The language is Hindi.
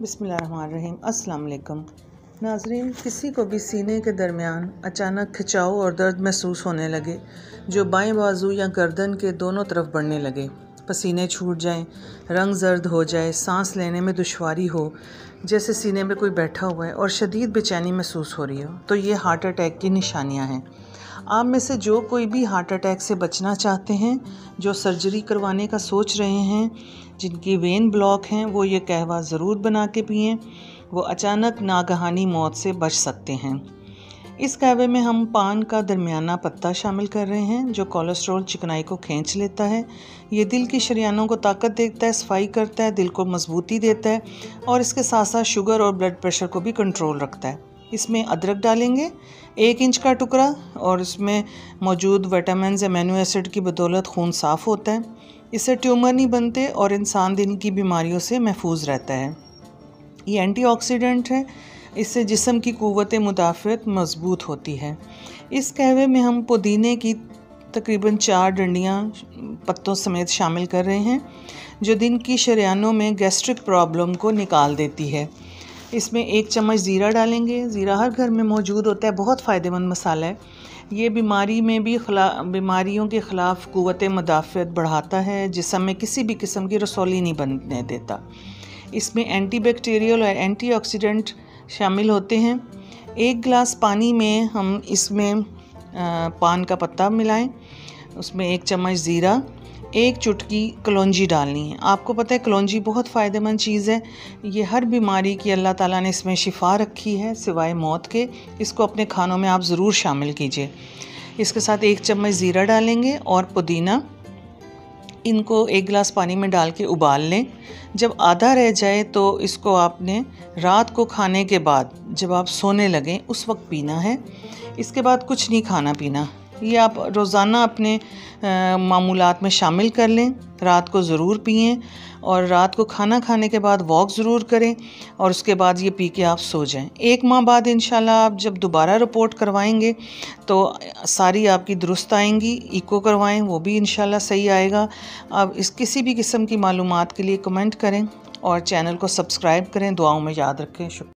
बिस्मिल्लाहिर्रहमानिर्रहीम। अस्सलाम वालेकुम नाज़रीन, किसी को भी सीने के दरमियान अचानक खिंचाव और दर्द महसूस होने लगे जो बाएं बाजू या गर्दन के दोनों तरफ बढ़ने लगे, पसीने छूट जाएं, रंग जर्द हो जाए, सांस लेने में दुश्वारी हो, जैसे सीने में कोई बैठा हुआ है और शदीद बेचैनी महसूस हो रही हो, तो ये हार्ट अटैक की निशानियां हैं। आप में से जो कोई भी हार्ट अटैक से बचना चाहते हैं, जो सर्जरी करवाने का सोच रहे हैं, जिनकी वेन ब्लॉक हैं, वो ये कहवा ज़रूर बना के पिएं। वो अचानक नागहानी मौत से बच सकते हैं। इस कहवे में हम पान का दरमियाना पत्ता शामिल कर रहे हैं जो कोलेस्ट्रॉल चिकनाई को खींच लेता है। ये दिल की शरियानों को ताकत देता है, सफाई करता है, दिल को मजबूती देता है और इसके साथ साथ शुगर और ब्लड प्रेशर को भी कंट्रोल रखता है। इसमें अदरक डालेंगे 1 इंच का टुकड़ा और इसमें मौजूद विटामिन अमीनो एसिड की बदौलत खून साफ़ होता है। इससे ट्यूमर नहीं बनते और इंसान दिल की बीमारियों से महफूज रहता है। ये एंटीऑक्सीडेंट है, इससे जिस्म की क़ुव्वत मुदाफ़अत मज़बूत होती है। इस कहवे में हम पुदीने की तकरीबन 4 डंडियाँ पत्तों समेत शामिल कर रहे हैं जो दिन की शरियानों में गैस्ट्रिक प्रॉब्लम को निकाल देती है। इसमें 1 चम्मच ज़ीरा डालेंगे। ज़ीरा हर घर में मौजूद होता है, बहुत फ़ायदेमंद मसाला है। ये बीमारी में भी बीमारियों के ख़िलाफ़ क़ुव्वत मुदाफ़अत बढ़ाता है, जिस्म में किसी भी किस्म की रसौली नहीं बनने देता। इसमें एंटीबैक्टीरियल और एंटीऑक्सीडेंट शामिल होते हैं। 1 गिलास पानी में हम इसमें पान का पत्ता मिलाएं, उसमें 1 चम्मच ज़ीरा, 1 चुटकी कलौंजी डालनी है। आपको पता है कलौंजी बहुत फ़ायदेमंद चीज़ है। ये हर बीमारी की अल्लाह ताला ने इसमें शिफा रखी है सिवाय मौत के। इसको अपने खानों में आप ज़रूर शामिल कीजिए। इसके साथ 1 चम्मच ज़ीरा डालेंगे और पुदीना, इनको 1 गिलास पानी में डाल के उबाल लें। जब आधा रह जाए तो इसको आपने रात को खाने के बाद जब आप सोने लगें उस वक्त पीना है। इसके बाद कुछ नहीं खाना पीना। ये आप रोज़ाना अपने मामूलात में शामिल कर लें। रात को ज़रूर पिएं और रात को खाना खाने के बाद वॉक ज़रूर करें और उसके बाद ये पी के आप सो जाएं। 1 माह बाद इंशाल्लाह आप जब दोबारा रिपोर्ट करवाएंगे तो सारी आपकी दुरुस्त आएंगी। इको करवाएं, वो भी इंशाल्लाह सही आएगा। अब इस किसी भी किस्म की मालूमात के लिए कमेंट करें और चैनल को सब्सक्राइब करें। दुआओं में याद रखें। शुक्रिया।